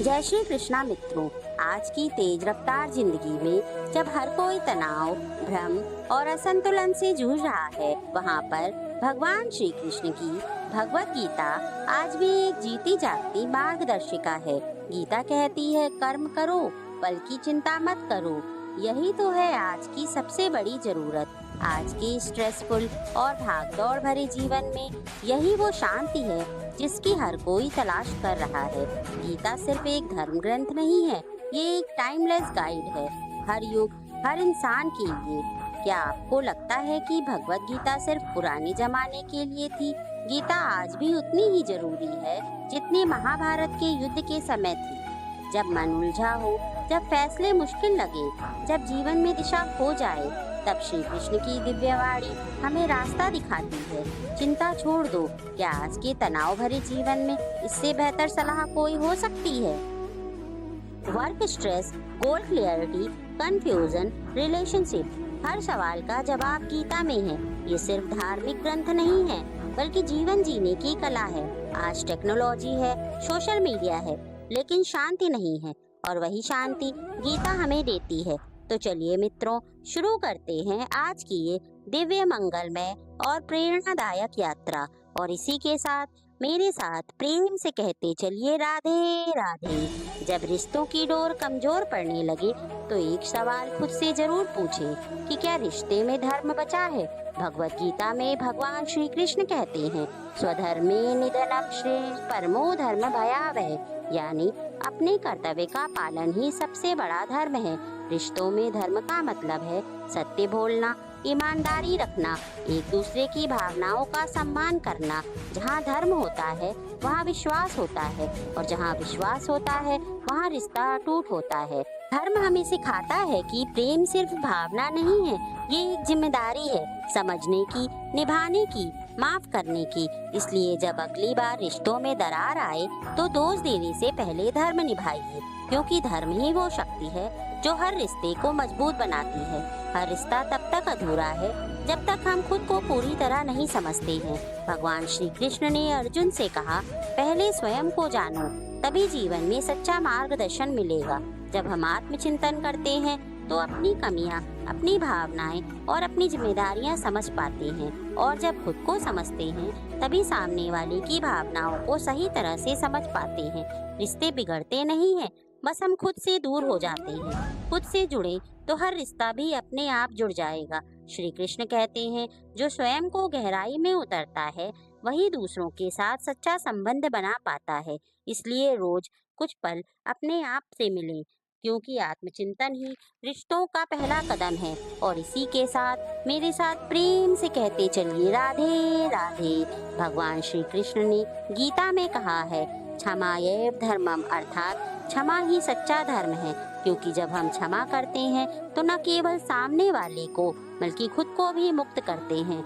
जय श्री कृष्णा मित्रों। आज की तेज रफ्तार जिंदगी में जब हर कोई तनाव, भ्रम और असंतुलन से जूझ रहा है, वहाँ पर भगवान श्री कृष्ण की भगवत गीता आज भी एक जीती जागती मार्गदर्शिका है। गीता कहती है, कर्म करो, फल की चिंता मत करो। यही तो है आज की सबसे बड़ी जरूरत। आज के स्ट्रेसफुल और भागदौड़ भरे जीवन में यही वो शांति है जिसकी हर कोई तलाश कर रहा है। गीता सिर्फ एक धर्म ग्रंथ नहीं है, ये एक टाइमलेस गाइड है, हर युग, हर इंसान के लिए। क्या आपको लगता है कि भगवत गीता सिर्फ पुराने जमाने के लिए थी? गीता आज भी उतनी ही जरूरी है जितनी महाभारत के युद्ध के समय थी। जब मन उलझा हो, जब फैसले मुश्किल लगे, जब जीवन में दिशा खो जाए, तब श्री कृष्ण की दिव्यवाणी हमें रास्ता दिखाती है। चिंता छोड़ दो, क्या आज के तनाव भरे जीवन में इससे बेहतर सलाह कोई हो सकती है? वर्क स्ट्रेस, गोल क्लियरिटी, कंफ्यूजन, रिलेशनशिप, हर सवाल का जवाब गीता में है। ये सिर्फ धार्मिक ग्रंथ नहीं है, बल्कि जीवन जीने की कला है। आज टेक्नोलॉजी है, सोशल मीडिया है, लेकिन शांति नहीं है, और वही शांति गीता हमें देती है। तो चलिए मित्रों, शुरू करते हैं आज की ये दिव्य, मंगलमय और प्रेरणादायक यात्रा। और इसी के साथ मेरे साथ प्रेम से कहते चलिए, राधे राधे। जब रिश्तों की डोर कमजोर पड़ने लगे तो एक सवाल खुद से जरूर पूछें कि क्या रिश्ते में धर्म बचा है? भगवत गीता में भगवान श्री कृष्ण कहते हैं, स्वधर्मे निधनम श्रेष्ठ परमो धर्म भयावह, यानी अपने कर्तव्य का पालन ही सबसे बड़ा धर्म है। रिश्तों में धर्म का मतलब है सत्य बोलना, ईमानदारी रखना, एक दूसरे की भावनाओं का सम्मान करना। जहाँ धर्म होता है वहाँ विश्वास होता है, और जहाँ विश्वास होता है वहाँ रिश्ता अटूट होता है। धर्म हमें सिखाता है कि प्रेम सिर्फ भावना नहीं है, ये एक जिम्मेदारी है, समझने की, निभाने की, माफ करने की। इसलिए जब अगली बार रिश्तों में दरार आए तो दोष देने से पहले धर्म निभाइए, क्योंकि धर्म ही वो शक्ति है जो हर रिश्ते को मजबूत बनाती है। हर रिश्ता तब तक अधूरा है जब तक हम खुद को पूरी तरह नहीं समझते हैं। भगवान श्री कृष्ण ने अर्जुन से कहा, पहले स्वयं को जानो, तभी जीवन में सच्चा मार्गदर्शन मिलेगा। जब हम आत्मचिंतन करते हैं तो अपनी कमियां, अपनी भावनाएं और अपनी जिम्मेदारियां समझ पाते हैं, और जब खुद को समझते हैं तभी सामने वाले की भावनाओं को सही तरह से समझ पाते हैं। रिश्ते बिगड़ते नहीं हैं, बस हम खुद से दूर हो जाते हैं। खुद से जुड़े तो हर रिश्ता भी अपने आप जुड़ जाएगा। श्री कृष्ण कहते हैं, जो स्वयं को गहराई में उतरता है वही दूसरों के साथ सच्चा संबंध बना पाता है। इसलिए रोज कुछ पल अपने आप से मिलें, क्योंकि आत्मचिंतन ही रिश्तों का पहला कदम है। और इसी के साथ मेरे साथ प्रेम से कहते चलिए, राधे राधे। भगवान श्री कृष्ण ने गीता में कहा है, क्षमाएव धर्मम, अर्थात क्षमा ही सच्चा धर्म है। क्योंकि जब हम क्षमा करते हैं तो न केवल सामने वाले को बल्कि खुद को भी मुक्त करते हैं।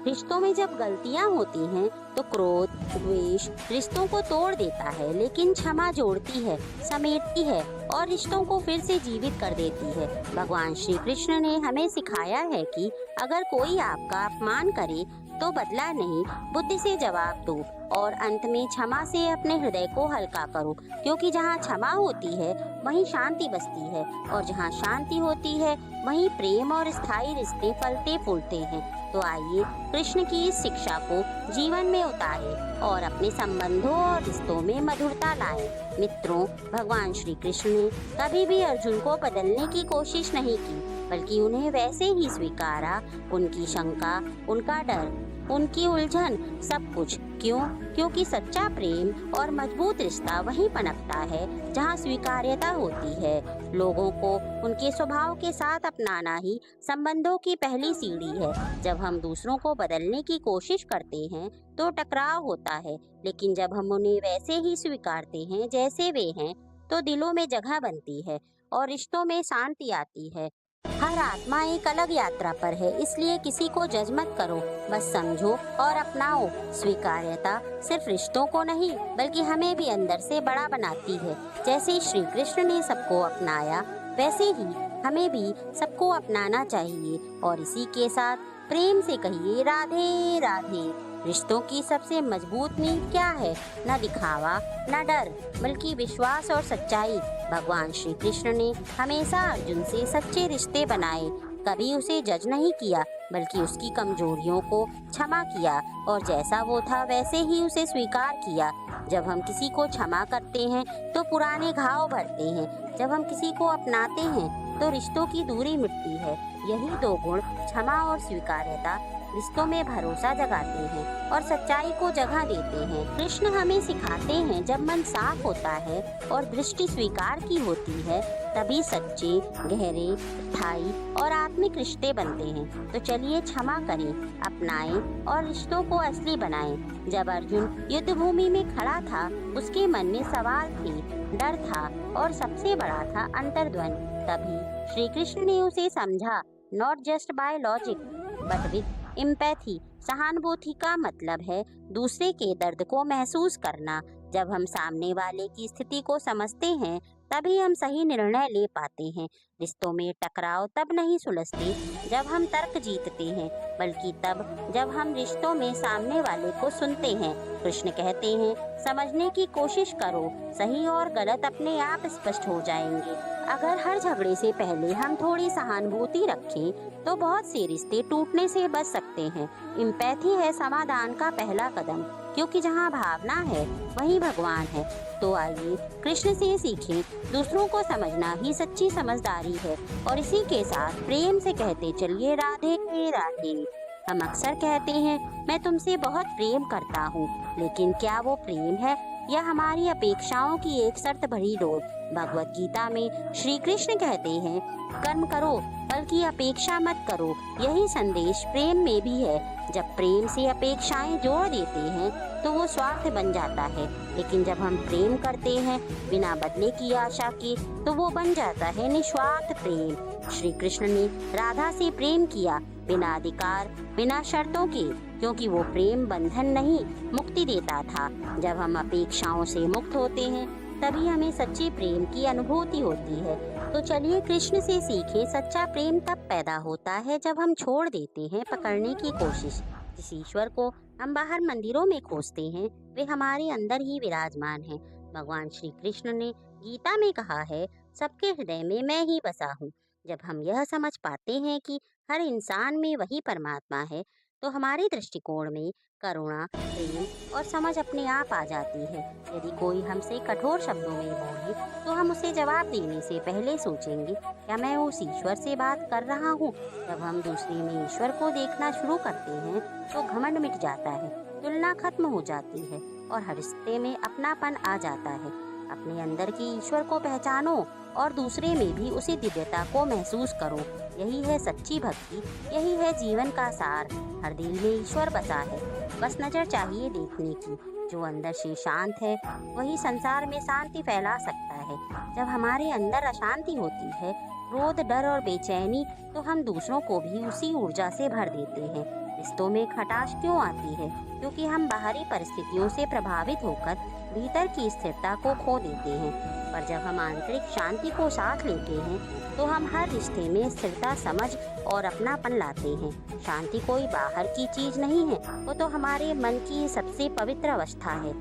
रिश्तों में जब गलतियां होती हैं तो क्रोध, द्वेष रिश्तों को तोड़ देता है, लेकिन क्षमा जोड़ती है, समेटती है और रिश्तों को फिर से जीवित कर देती है। भगवान श्री कृष्ण ने हमें सिखाया है कि अगर कोई आपका अपमान करे तो बदला नहीं, बुद्धि से जवाब दो, और अंत में क्षमा से अपने हृदय को हल्का करो। क्योंकि जहाँ क्षमा होती है वहीं शांति बसती है, और जहाँ शांति होती है वहीं प्रेम और स्थायी रिश्ते फलते फूलते हैं। तो आइए कृष्ण की इस शिक्षा को जीवन में उतारें और अपने संबंधों और रिश्तों में मधुरता लाएं। मित्रों, भगवान श्री कृष्ण ने कभी भी अर्जुन को बदलने की कोशिश नहीं की, बल्कि उन्हें वैसे ही स्वीकारा। उनकी शंका, उनका डर, उनकी उलझन, सब कुछ क्यों? क्योंकि सच्चा प्रेम और मजबूत रिश्ता वहीं पनपता है जहाँ स्वीकार्यता होती है। लोगों को उनके स्वभाव के साथ अपनाना ही संबंधों की पहली सीढ़ी है। जब हम दूसरों को बदलने की कोशिश करते हैं तो टकराव होता है, लेकिन जब हम उन्हें वैसे ही स्वीकारते हैं जैसे वे हैं तो दिलों में जगह बनती है और रिश्तों में शांति आती है। हर आत्मा एक अलग यात्रा पर है, इसलिए किसी को जज मत करो, बस समझो और अपनाओ। स्वीकार्यता सिर्फ रिश्तों को नहीं बल्कि हमें भी अंदर से बड़ा बनाती है। जैसे श्री कृष्ण ने सबको अपनाया, वैसे ही हमें भी सबको अपनाना चाहिए। और इसी के साथ प्रेम से कहिए, राधे राधे। रिश्तों की सबसे मजबूत नींव क्या है? न दिखावा, न डर, बल्कि विश्वास और सच्चाई। भगवान श्री कृष्ण ने हमेशा अर्जुन से सच्चे रिश्ते बनाए, कभी उसे जज नहीं किया, बल्कि उसकी कमजोरियों को क्षमा किया और जैसा वो था वैसे ही उसे स्वीकार किया। जब हम किसी को क्षमा करते हैं तो पुराने घाव भरते हैं, जब हम किसी को अपनाते हैं तो रिश्तों की दूरी मिटती है। यही दो गुण, क्षमा और स्वीकार्यता, रिश्तों में भरोसा जगाते हैं और सच्चाई को जगह देते हैं। कृष्ण हमें सिखाते हैं, जब मन साफ होता है और दृष्टि स्वीकार की होती है, तभी सच्चे, गहरे, स्थायी और आत्मिक रिश्ते बनते हैं। तो चलिए क्षमा करें, अपनाएं और रिश्तों को असली बनाएं। जब अर्जुन युद्ध भूमि में खड़ा था, उसके मन में सवाल थे, डर था और सबसे बड़ा था अंतर्द्वंद। तभी श्री कृष्ण ने उसे समझा, not just by logic but with empathy. सहानुभूति का मतलब है दूसरे के दर्द को महसूस करना। जब हम सामने वाले की स्थिति को समझते हैं, तभी हम सही निर्णय ले पाते हैं। रिश्तों में टकराव तब नहीं सुलझते जब हम तर्क जीतते हैं, बल्कि तब जब हम रिश्तों में सामने वाले को सुनते हैं। कृष्ण कहते हैं, समझने की कोशिश करो, सही और गलत अपने आप स्पष्ट हो जाएंगे। अगर हर झगड़े से पहले हम थोड़ी सहानुभूति रखें तो बहुत से रिश्ते टूटने से बच सकते हैं। एम्पैथी है समाधान का पहला कदम, क्योंकि जहाँ भावना है वहीं भगवान है। तो आइए कृष्ण से सीखें, दूसरों को समझना ही सच्ची समझदारी है। और इसी के साथ प्रेम से कहते चलिए, राधे राधे। हम अक्सर कहते हैं, मैं तुमसे बहुत प्रेम करता हूँ, लेकिन क्या वो प्रेम है या हमारी अपेक्षाओं की एक शर्त भरी डोर? भगवत गीता में श्री कृष्ण कहते हैं, कर्म करो बल्कि अपेक्षा मत करो। यही संदेश प्रेम में भी है। जब प्रेम से अपेक्षाएं जोड़ देते हैं तो वो स्वार्थ बन जाता है, लेकिन जब हम प्रेम करते हैं बिना बदले की आशा के, तो वो बन जाता है निस्वार्थ प्रेम। श्री कृष्ण ने राधा से प्रेम किया, बिना अधिकार, बिना शर्तों के, क्योंकि वो प्रेम बंधन नहीं, मुक्ति देता था। जब हम अपेक्षाओं से मुक्त होते हैं, तभी हमें सच्चे प्रेम की अनुभूति होती है। तो चलिए कृष्ण से सीखें, सच्चा प्रेम तब पैदा होता है जब हम छोड़ देते हैं पकड़ने की कोशिश। जिस ईश्वर को हम बाहर मंदिरों में खोजते हैं, वे हमारे अंदर ही विराजमान हैं। भगवान श्री कृष्ण ने गीता में कहा है, सबके हृदय में मैं ही बसा हूँ। जब हम यह समझ पाते हैं कि हर इंसान में वही परमात्मा है, तो हमारे दृष्टिकोण में करुणा, प्रेम और समझ अपने आप आ जाती है। यदि कोई हमसे कठोर शब्दों में बोले, तो हम उसे जवाब देने से पहले सोचेंगे, क्या मैं उस ईश्वर से बात कर रहा हूँ? जब हम दूसरे में ईश्वर को देखना शुरू करते हैं, तो घमंड मिट जाता है, तुलना खत्म हो जाती है और हर रिश्ते में अपनापन आ जाता है। अपने अंदर की ईश्वर को पहचानो और दूसरे में भी उसी दिव्यता को महसूस करो। यही है सच्ची भक्ति, यही है जीवन का सार। हर दिल में ईश्वर बसा है, बस नजर चाहिए देखने की। जो अंदर से शांत है, वही संसार में शांति फैला सकता है। जब हमारे अंदर अशांति होती है, क्रोध, डर और बेचैनी, तो हम दूसरों को भी उसी ऊर्जा से भर देते हैं। रिश्तों में खटास क्यों आती है? क्योंकि हम बाहरी परिस्थितियों से प्रभावित होकर भीतर की स्थिरता को खो देते हैं। पर जब हम आंतरिक शांति को साथ लेते हैं, तो हम हर रिश्ते में स्थिरता, समझ और अपनापन लाते हैं। शांति कोई बाहर की चीज नहीं है, वो तो हमारे मन की सबसे पवित्र अवस्था है।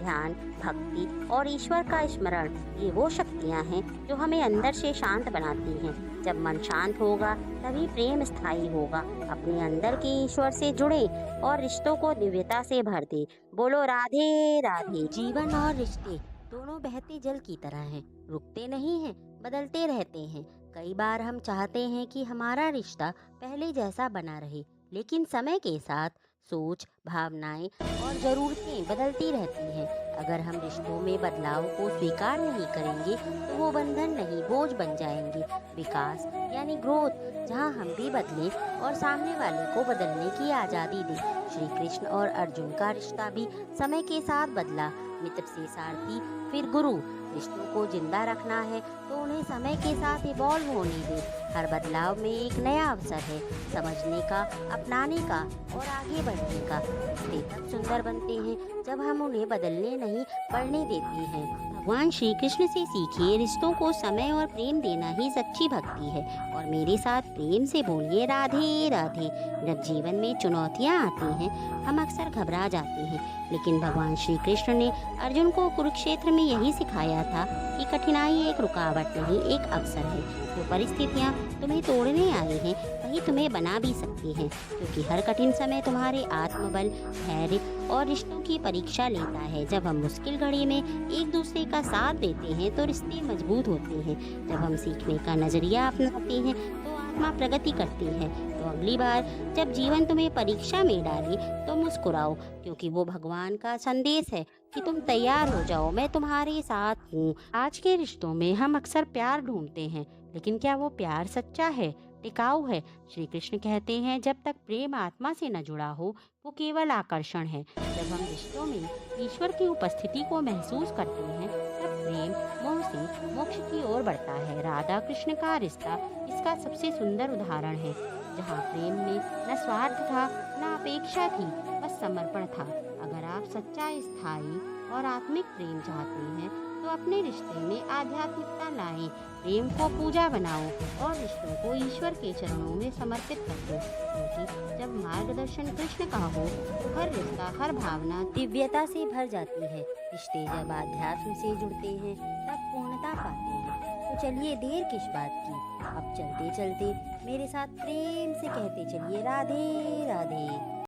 ध्यान, भक्ति और ईश्वर का स्मरण, ये वो शक्तियाँ हैं जो हमें अंदर से शांत बनाती हैं। जब मन शांत होगा, तभी प्रेम स्थायी होगा। अपने अंदर के ईश्वर से जुड़े और रिश्तों को दिव्यता से भर दे। बोलो राधे राधे। जीवन और रिश्ते दोनों बहते जल की तरह हैं, रुकते नहीं हैं, बदलते रहते हैं। कई बार हम चाहते हैं कि हमारा रिश्ता पहले जैसा बना रहे, लेकिन समय के साथ सोच, भावनाएं और ज़रूरतें बदलती रहती हैं। अगर हम रिश्तों में बदलाव को स्वीकार नहीं करेंगे, तो वो बंधन नहीं, बोझ बन जाएंगे। विकास यानी ग्रोथ, जहाँ हम भी बदलें और सामने वाले को बदलने की आज़ादी दें। श्री कृष्ण और अर्जुन का रिश्ता भी समय के साथ बदला। मित्र से सारथी, फिर गुरु। रिश्तों को जिंदा रखना है तो उन्हें समय के साथ इवॉल्व होने दें। हर बदलाव में एक नया अवसर है, समझने का, अपनाने का और आगे बढ़ने का। रिश्ते तब सुंदर बनते हैं जब हम उन्हें बदलने नहीं, बढ़ने देते हैं। भगवान श्री कृष्ण से सीखिए, रिश्तों को समय और प्रेम देना ही सच्ची भक्ति है। और मेरे साथ प्रेम से बोलिए राधे राधे। जब जीवन में चुनौतियाँ आती हैं, हम अक्सर घबरा जाते हैं, लेकिन भगवान श्री कृष्ण ने अर्जुन को कुरुक्षेत्र में यही सिखाया था कि कठिनाई एक रुकावट नहीं, एक अवसर है। जो परिस्थितियाँ तुम्हें तोड़ने आई हैं, वही तुम्हें बना भी सकती हैं, क्योंकि हर कठिन समय तुम्हारे आत्मबल, धैर्य और रिश्तों की परीक्षा लेता है। जब हम मुश्किल घड़ी में एक दूसरे का साथ देते हैं तो रिश्ते मजबूत होते हैं। जब हम सीखने का नजरिया अपनाते हैं तो आत्मा प्रगति करती है। तो अगली बार जब जीवन तुम्हें परीक्षा में डाले तो मुस्कुराओ, क्योंकि वो भगवान का संदेश है कि तुम तैयार हो जाओ, मैं तुम्हारे साथ हूँ। आज के रिश्तों में हम अक्सर प्यार ढूंढते हैं, लेकिन क्या वो प्यार सच्चा है, टिकाऊ है? श्री कृष्ण कहते हैं, जब तक प्रेम आत्मा से न जुड़ा हो वो केवल आकर्षण है। जब हम रिश्तों में ईश्वर की उपस्थिति को महसूस करते हैं, तब प्रेम मोह से मोक्ष की ओर बढ़ता है। राधा कृष्ण का रिश्ता इसका सबसे सुंदर उदाहरण है, जहाँ प्रेम में न स्वार्थ था, न अपेक्षा थी, बस समर्पण था। अगर आप सच्चा, स्थायी और आत्मिक प्रेम चाहते हैं तो अपने रिश्ते में आध्यात्मिकता लाएं, प्रेम को पूजा बनाओ और रिश्तों को ईश्वर के चरणों में समर्पित कर दो, क्योंकि जब मार्गदर्शन कृष्ण का हो तो हर रिश्ता, हर भावना दिव्यता से भर जाती है। रिश्ते जब आध्यात्म से जुड़ते हैं तब पूर्णता पाते हैं। तो चलिए, देर किस बात की, अब चलते चलते मेरे साथ प्रेम से कहते चलिए राधे राधे।